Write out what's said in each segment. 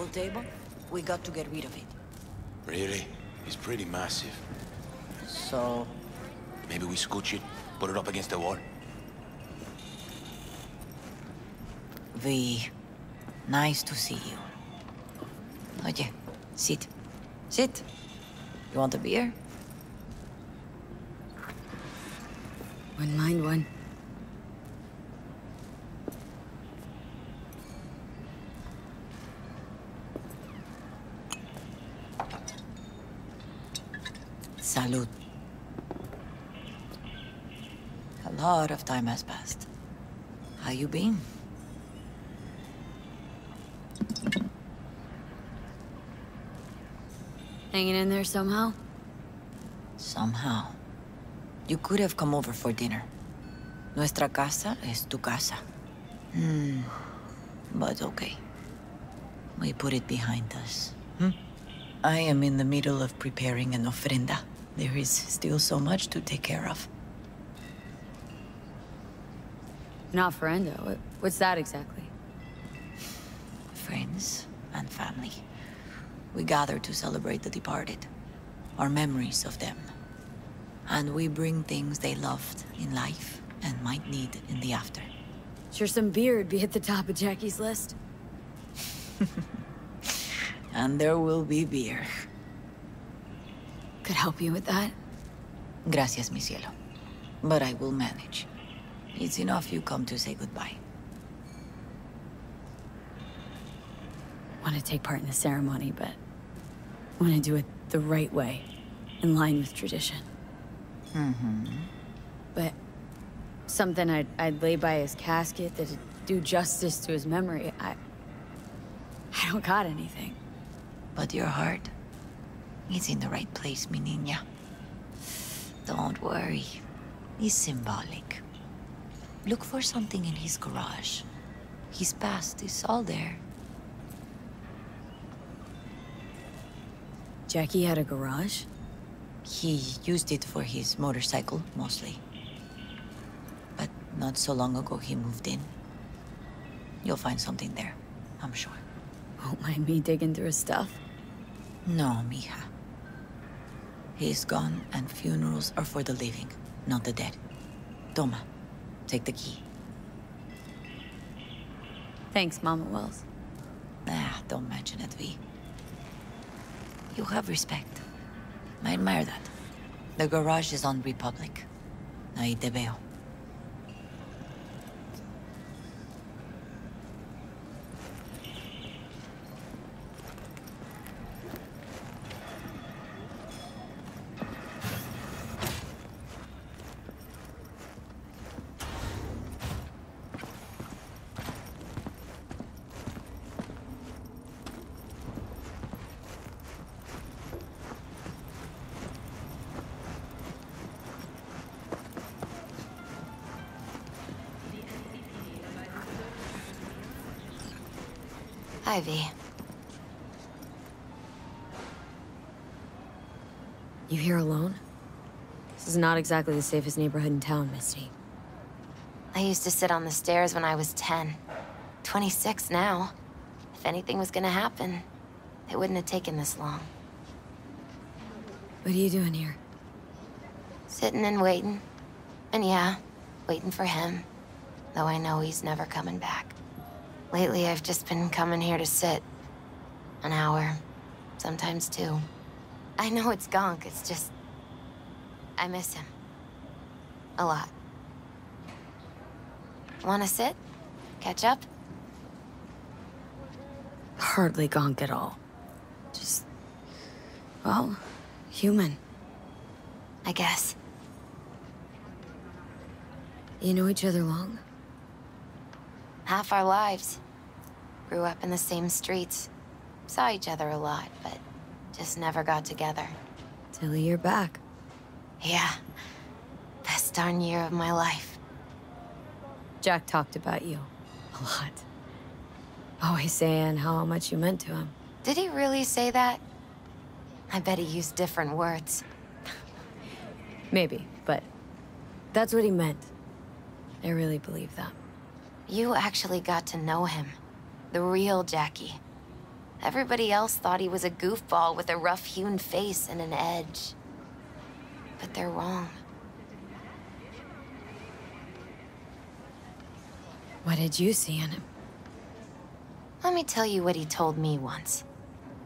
pool table? We got to get rid of it. Really? It's pretty massive. So... Maybe we scooch it, put it up against the wall? V, nice to see you. Oye, sit. Sit. You want a beer? Wouldn't mind one. Salud. A lot of time has passed. How you been? Hanging in there somehow? Somehow. You could have come over for dinner. Nuestra casa es tu casa. But okay. We put it behind us. I am in the middle of preparing an ofrenda. There is still so much to take care of. An ofrenda? What's that exactly? Friends and family. We gather to celebrate the departed. Our memories of them. And we bring things they loved in life and might need in the after. Sure some beer would be at the top of Jackie's list. And there will be beer. Could help you with that. Gracias, mi cielo. But I will manage. It's enough you come to say goodbye. Want to take part in the ceremony, but want to do it the right way, in line with tradition. But something I'd lay by his casket that'd do justice to his memory. I don't got anything. But your heart, it's in the right place, mi niña. Don't worry. It's symbolic. Look for something in his garage. His past is all there. Jackie had a garage? He used it for his motorcycle, mostly. But not so long ago, he moved in. You'll find something there, I'm sure. Won't mind me digging through his stuff? No, mija. He's gone, and funerals are for the living, not the dead. Toma, take the key. Thanks, Mama Wells. Don't mention it, V. You have respect. I admire that. The garage is on Republic. Ahí te veo. Ivy. You here alone? This is not exactly the safest neighborhood in town, Misty. I used to sit on the stairs when I was 10. 26 now. If anything was gonna happen, it wouldn't have taken this long. What are you doing here? Sitting and waiting. And yeah, waiting for him. Though I know he's never coming back. Lately, I've just been coming here to sit. An hour. Sometimes 2. I know it's gonk, it's just... I miss him. A lot. Wanna sit? Catch up? Hardly gonk at all. Just... well, human. I guess. You know each other long? Half our lives. Grew up in the same streets. Saw each other a lot, but just never got together. Till a year back. Yeah. Best darn year of my life. Jack talked about you. A lot. Always saying how much you meant to him. Did he really say that? I bet he used different words. Maybe, but that's what he meant. I really believe that. You actually got to know him. The real Jackie. Everybody else thought he was a goofball with a rough-hewn face and an edge. But they're wrong. What did you see in him? Let me tell you what he told me once.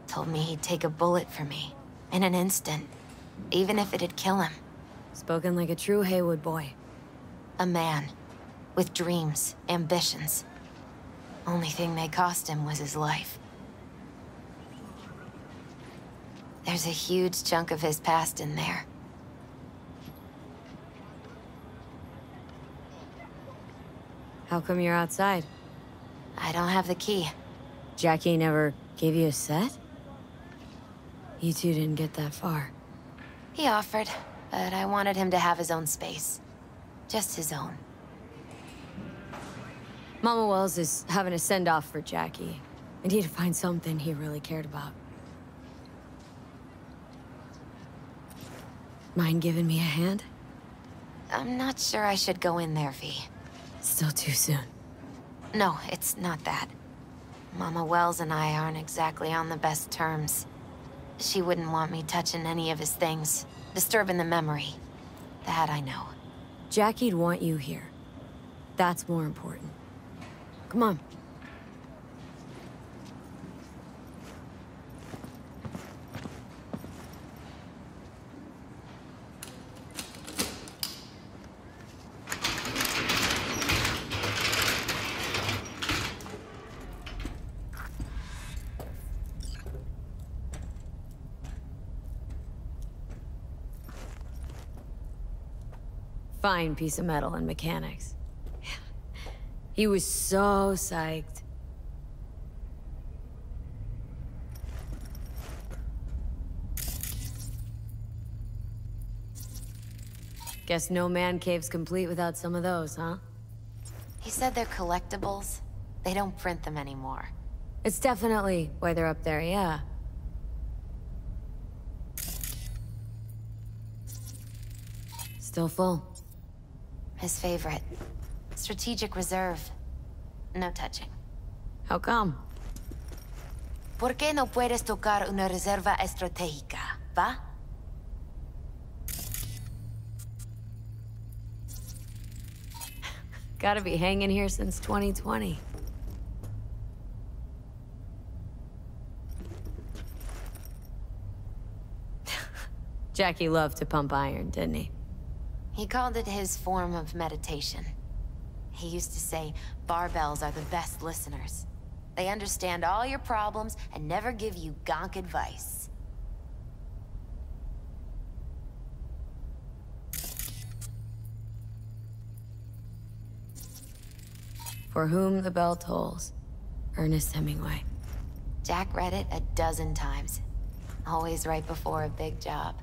Told me he'd take a bullet for me, in an instant, even if it'd kill him. Spoken like a true Haywood boy. A man, with dreams, ambitions. Only thing they cost him was his life. There's a huge chunk of his past in there. How come you're outside? I don't have the key. Jackie never gave you a set? You two didn't get that far. He offered, but I wanted him to have his own space. Just his own. Mama Wells is having a send-off for Jackie. I need to find something he really cared about. Mind giving me a hand? I'm not sure I should go in there, V. Still too soon. No, it's not that. Mama Wells and I aren't exactly on the best terms. She wouldn't want me touching any of his things, disturbing the memory. That I know. Jackie'd want you here. That's more important. Come on. Fine piece of metal and mechanics. He was so psyched. Guess no man cave's complete without some of those, huh? He said they're collectibles. They don't print them anymore. It's definitely why they're up there, yeah. Still full. His favorite. Strategic reserve. No touching. How come? ¿Por qué no puedes tocar una reserva estratégica, va? Gotta be hanging here since 2020. Jackie loved to pump iron, didn't he? He called it his form of meditation. He used to say, barbells are the best listeners. They understand all your problems and never give you gonk advice. For whom the bell tolls. Ernest Hemingway. Jack read it a dozen times. Always right before a big job.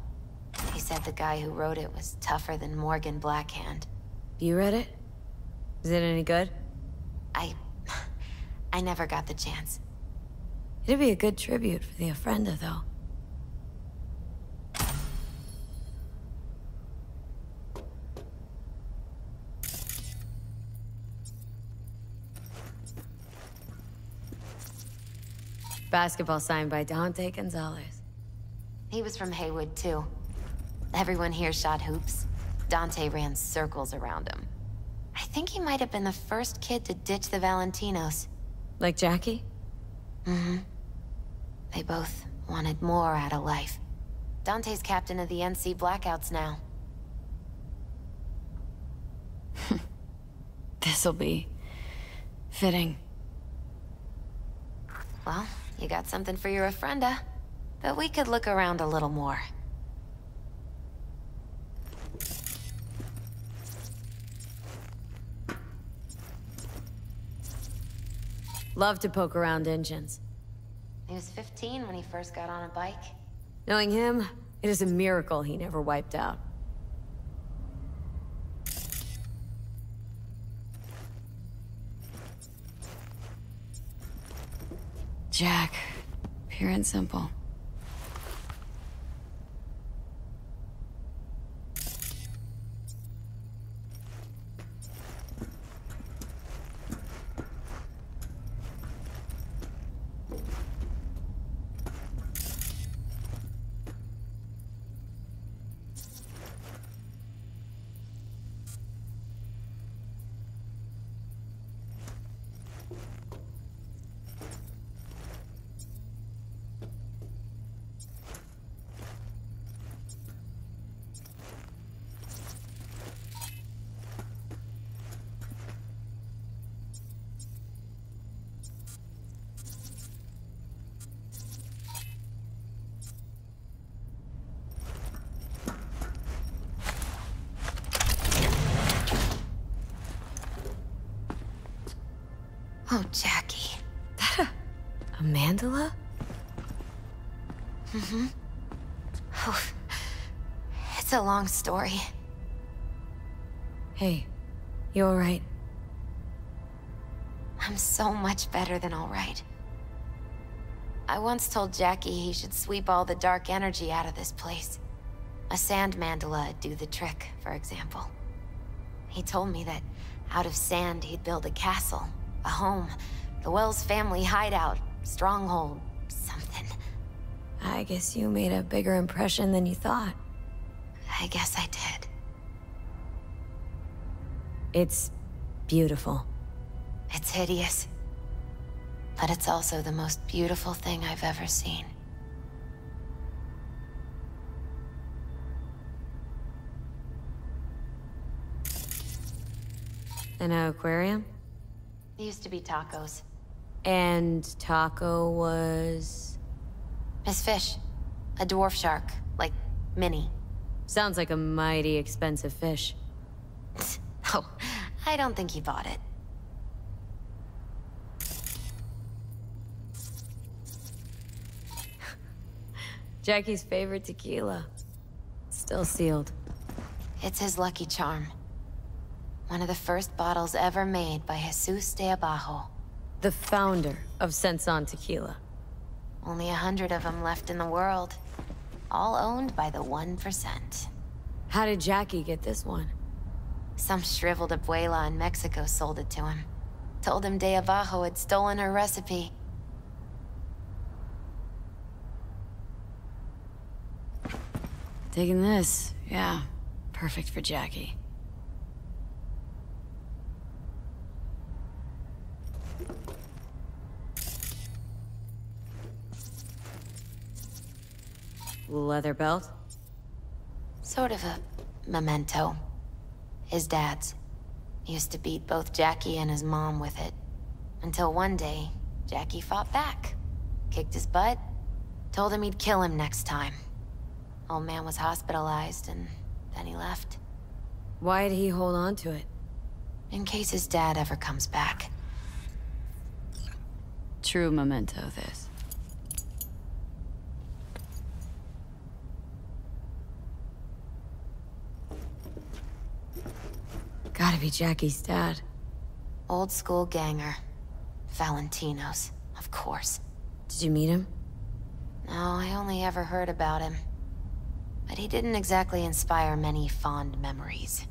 He said the guy who wrote it was tougher than Morgan Blackhand. You read it? Is it any good? I never got the chance. It'd be a good tribute for the Ofrenda, though. Basketball signed by Dante Gonzalez. He was from Haywood, too. Everyone here shot hoops. Dante ran circles around him. I think he might have been the first kid to ditch the Valentinos. Like Jackie? Mm-hmm. They both wanted more out of life. Dante's captain of the NC Blackouts now. This'll be... fitting. Well, you got something for your Ofrenda. But we could look around a little more. Love to poke around engines. He was 15 when he first got on a bike. Knowing him, it is a miracle he never wiped out. Jack, pure and simple. Oh, Jackie. A mandala? Mm-hmm. Oh, it's a long story. Hey, you alright? I'm so much better than all right. I once told Jackie he should sweep all the dark energy out of this place. A sand mandala'd do the trick, for example. He told me that out of sand he'd build a castle, a home, the Wells family hideout, stronghold, something. I guess you made a bigger impression than you thought. I guess I did. It's beautiful. It's hideous. But it's also the most beautiful thing I've ever seen. An aquarium? It used to be Taco's. And Taco was... His fish. A dwarf shark. Like, mini. Sounds like a mighty expensive fish. Oh, I don't think he bought it. Jackie's favorite tequila. Still sealed. It's his lucky charm. One of the first bottles ever made by Jesus de Abajo. The founder of Senson Tequila. Only 100 of them left in the world. All owned by the 1%. How did Jackie get this one? Some shriveled abuela in Mexico sold it to him. Told him de Abajo had stolen her recipe. Taking this, yeah. Perfect for Jackie. Leather belt? Sort of a memento. His dad's. Used to beat both Jackie and his mom with it. Until one day, Jackie fought back. Kicked his butt. Told him he'd kill him next time. Old man was hospitalized, and then he left. Why'd he hold on to it? In case his dad ever comes back. True memento, this. Gotta be Jackie's dad. Old school ganger. Valentino's, of course. Did you meet him? No, I only ever heard about him. But he didn't exactly inspire many fond memories.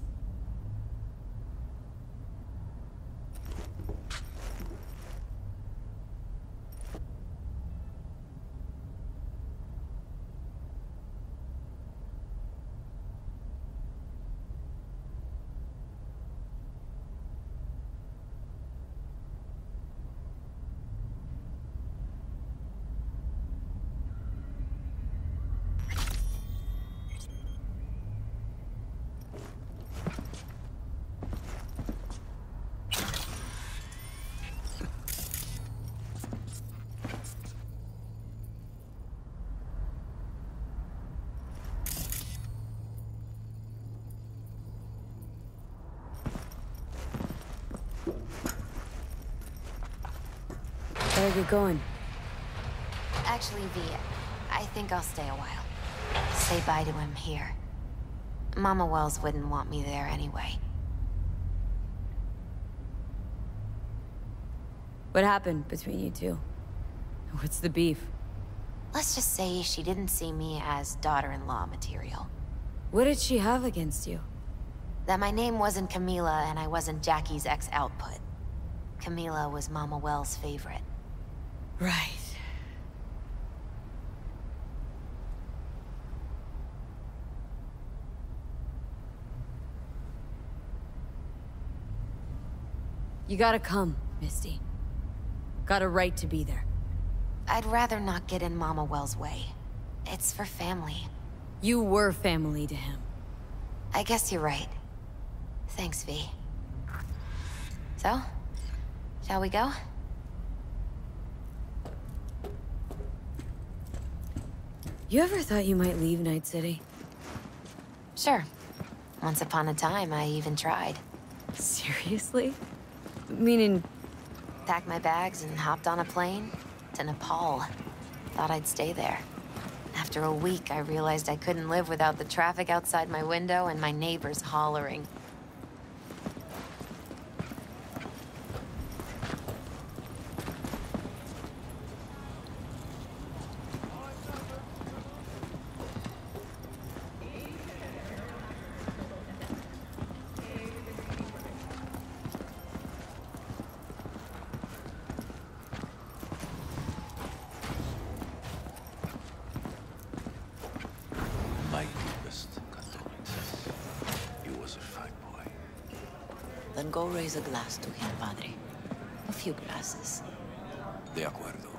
Better get going. Actually, V, I think I'll stay a while. Say bye to him here. Mama Wells wouldn't want me there anyway. What happened between you two? What's the beef? Let's just say she didn't see me as daughter-in-law material. What did she have against you? That my name wasn't Camila and I wasn't Jackie's ex-output. Camila was Mama Wells' favorite. Right. You gotta come, Misty. Got a right to be there. I'd rather not get in Mama Wells' way. It's for family. You were family to him. I guess you're right. Thanks, V. So, shall we go? You ever thought you might leave Night City? Sure. Once upon a time, I even tried. Seriously? Meaning, packed my bags and hopped on a plane to Nepal. Thought I'd stay there. After a week, I realized I couldn't live without the traffic outside my window and my neighbors hollering. Then go raise a glass to him, Padre. A few glasses. De acuerdo.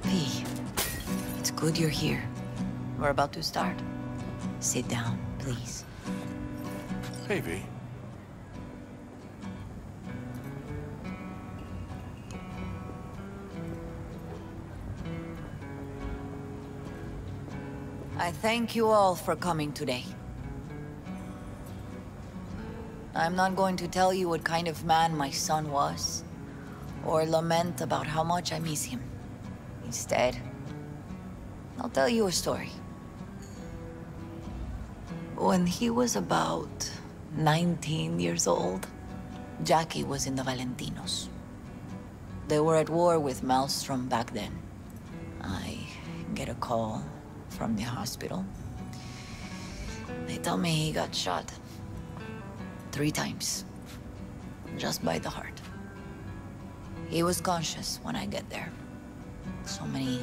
V, it's good you're here. We're about to start. Sit down, please. Hey, V. I thank you all for coming today. I'm not going to tell you what kind of man my son was, or lament about how much I miss him. Instead, I'll tell you a story. When he was about 19 years old, Jackie was in the Valentinos. They were at war with Maelstrom back then. I get a call from the hospital. They tell me he got shot 3 times, just by the heart. He was conscious when I get there. So many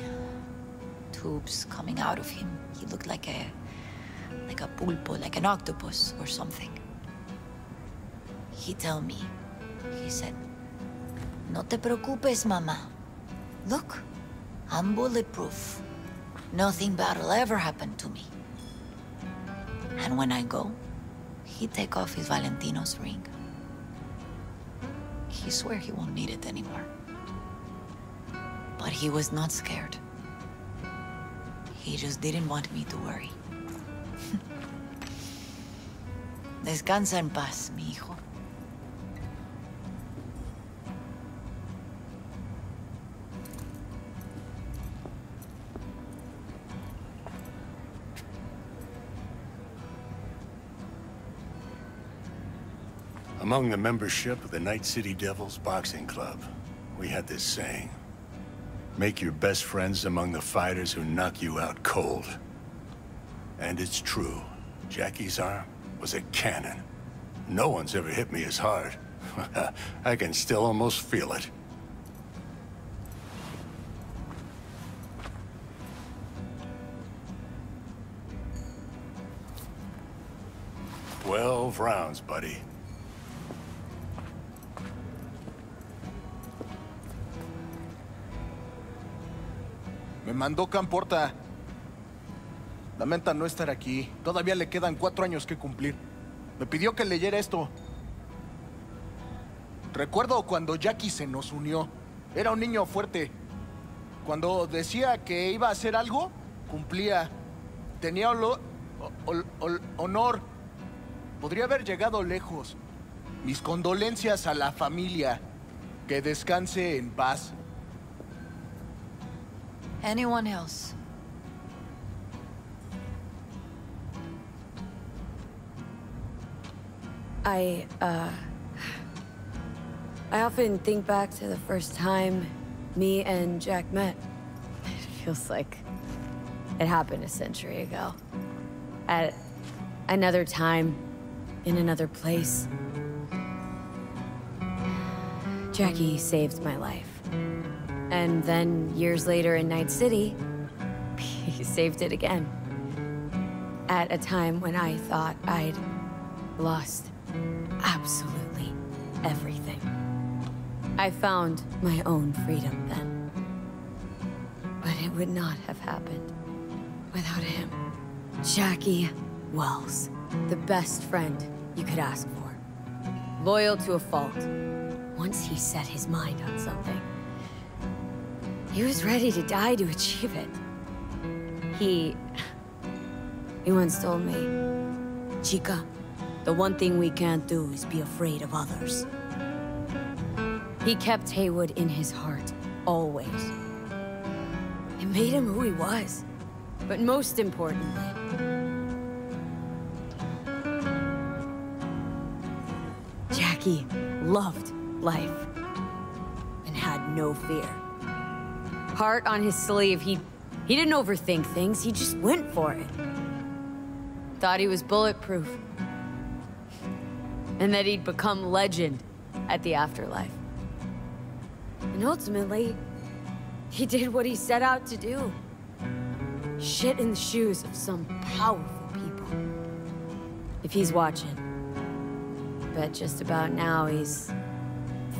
tubes coming out of him. He looked like a pulpo, like an octopus or something. He told me, he said, "No te preocupes, mama. Look, I'm bulletproof. Nothing bad will ever happen to me." And when I go, he'd take off his Valentino's ring. He swear he won't need it anymore. But he was not scared. He just didn't want me to worry. Descansa en paz, mi hijo. Among the membership of the Night City Devils Boxing Club, we had this saying: make your best friends among the fighters who knock you out cold. And it's true. Jackie's arm was a cannon. No one's ever hit me as hard. I can still almost feel it. "12 rounds, buddy." Me mandó Camporta. Lamenta no estar aquí. Todavía le quedan 4 años que cumplir. Me pidió que leyera esto. Recuerdo cuando Jackie se nos unió. Era un niño fuerte. Cuando decía que iba a hacer algo, cumplía. Tenía honor. Podría haber llegado lejos. Mis condolencias a la familia. Que descanse en paz. Anyone else? I often think back to the first time me and Jack met. It feels like it happened a century ago. At another time, in another place. Jackie saved my life. And then, years later in Night City, he saved it again. At a time when I thought I'd lost absolutely everything. I found my own freedom then. But it would not have happened without him. Jackie Wells, the best friend you could ask for. Loyal to a fault. Once he set his mind on something, he was ready to die to achieve it. He once told me, "Chica, the one thing we can't do is be afraid of others." He kept Haywood in his heart, always. It made him who he was. But most importantly, Jackie loved life and had no fear. Heart on his sleeve, he didn't overthink things, he just went for it. Thought he was bulletproof. And that he'd become legend at the afterlife. And ultimately, he did what he set out to do. Shit in the shoes of some powerful people. If he's watching, bet just about now he's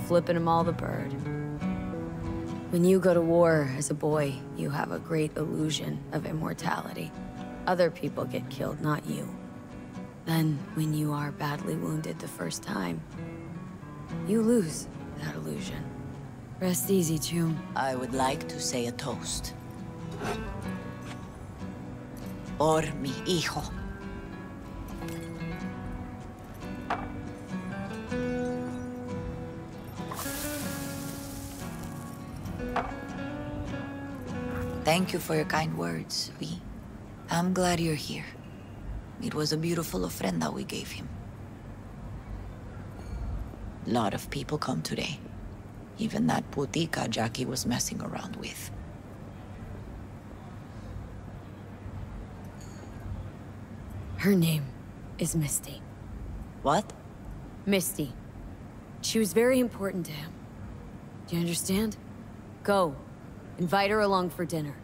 flipping them all the bird. When you go to war as a boy, you have a great illusion of immortality. Other people get killed, not you. Then, when you are badly wounded the first time, you lose that illusion. Rest easy, Chum. I would like to say a toast. Por mi hijo. Thank you for your kind words, V. I'm glad you're here. It was a beautiful ofrenda we gave him. A lot of people come today. Even that putica Jackie was messing around with. Her name is Misty. What? Misty. She was very important to him. Do you understand? Go. Invite her along for dinner.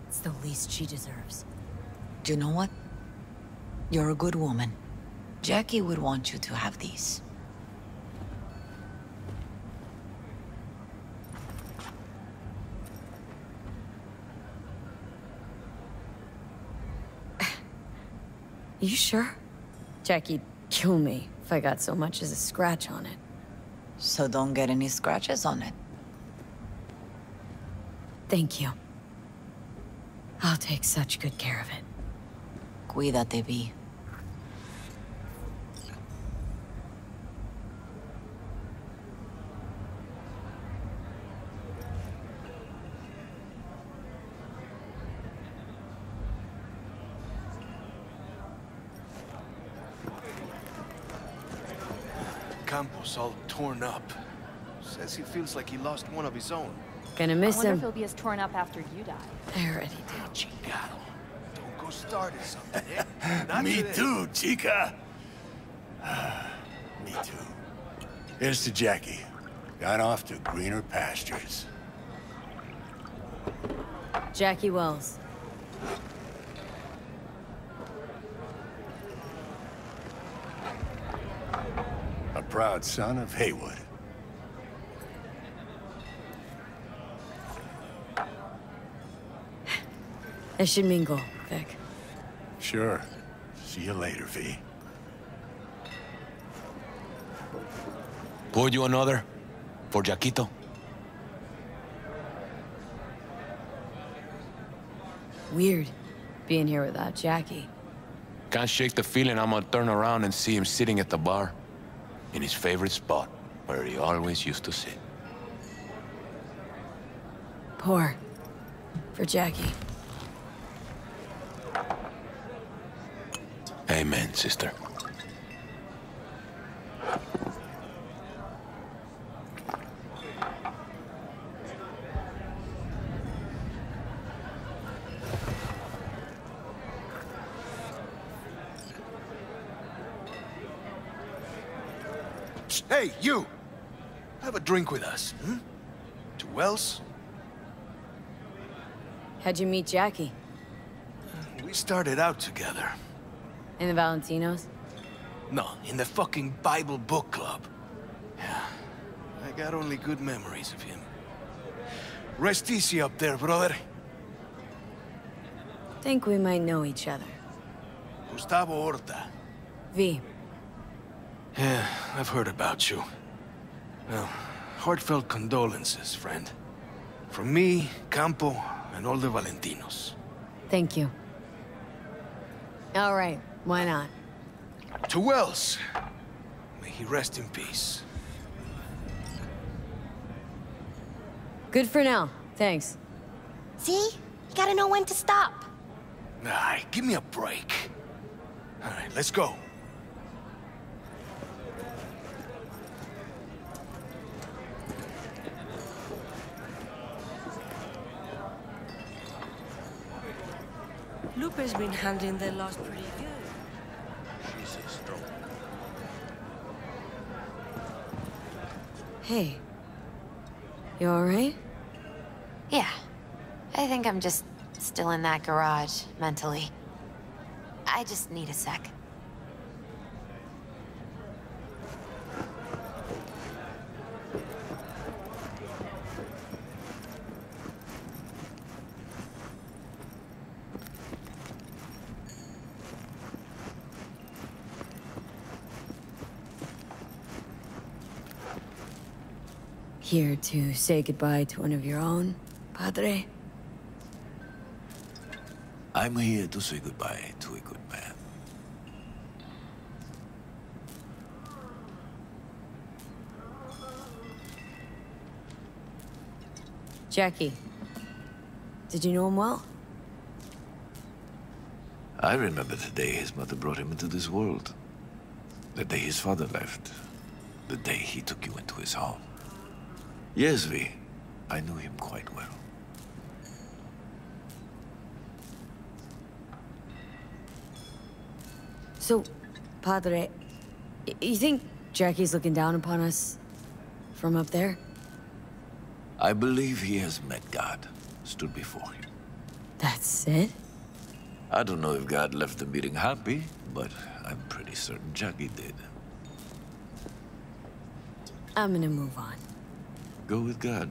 It's the least she deserves. Do you know what? You're a good woman. Jackie would want you to have these. You sure? Jackie'd kill me if I got so much as a scratch on it. So don't get any scratches on it. Thank you. I'll take such good care of it. Cuídate, V. Campo's all torn up. Says he feels like he lost one of his own. Gonna miss I wonder him. if he'll be as torn up after you die. I already did. Chingado. Don't go starting something, eh? Not Me today. too, chica. Me too. Here's to Jackie. Gone off to greener pastures. Jackie Wells. A proud son of Haywood. I should mingle, Vic. Sure. See you later, V. Pour you another? For Jaquito? Weird, being here without Jackie. Can't shake the feeling I'm gonna turn around and see him sitting at the bar. In his favorite spot, where he always used to sit. Pour. For Jackie. Amen, sister. Hey, you! Have a drink with us, hmm? To Wells? How'd you meet Jackie? We started out together. In the Valentinos? No, in the fucking Bible book club. Yeah, I got only good memories of him. Rest easy up there, brother. Think we might know each other. Gustavo Horta. V. Yeah, I've heard about you. Well, heartfelt condolences, friend. From me, Campo, and all the Valentinos. Thank you. All right, why not? To Wells. May he rest in peace. Good for now. Thanks. See? You gotta know when to stop. Nah, give me a break. All right, let's go. Lupe's been handling the loss pretty good. She's a strong. Hey. You alright? Yeah. I think I'm just still in that garage, mentally. I just need a sec. Here to say goodbye to one of your own, Padre? I'm here to say goodbye to a good man. Jackie. Did you know him well? I remember the day his mother brought him into this world. The day his father left. The day he took you into his home. Yes, V. I knew him quite well. So, Padre, you think Jackie's looking down upon us from up there? I believe he has met God, stood before him. That's it? I don't know if God left the meeting happy, but I'm pretty certain Jackie did. I'm gonna move on. Go with God.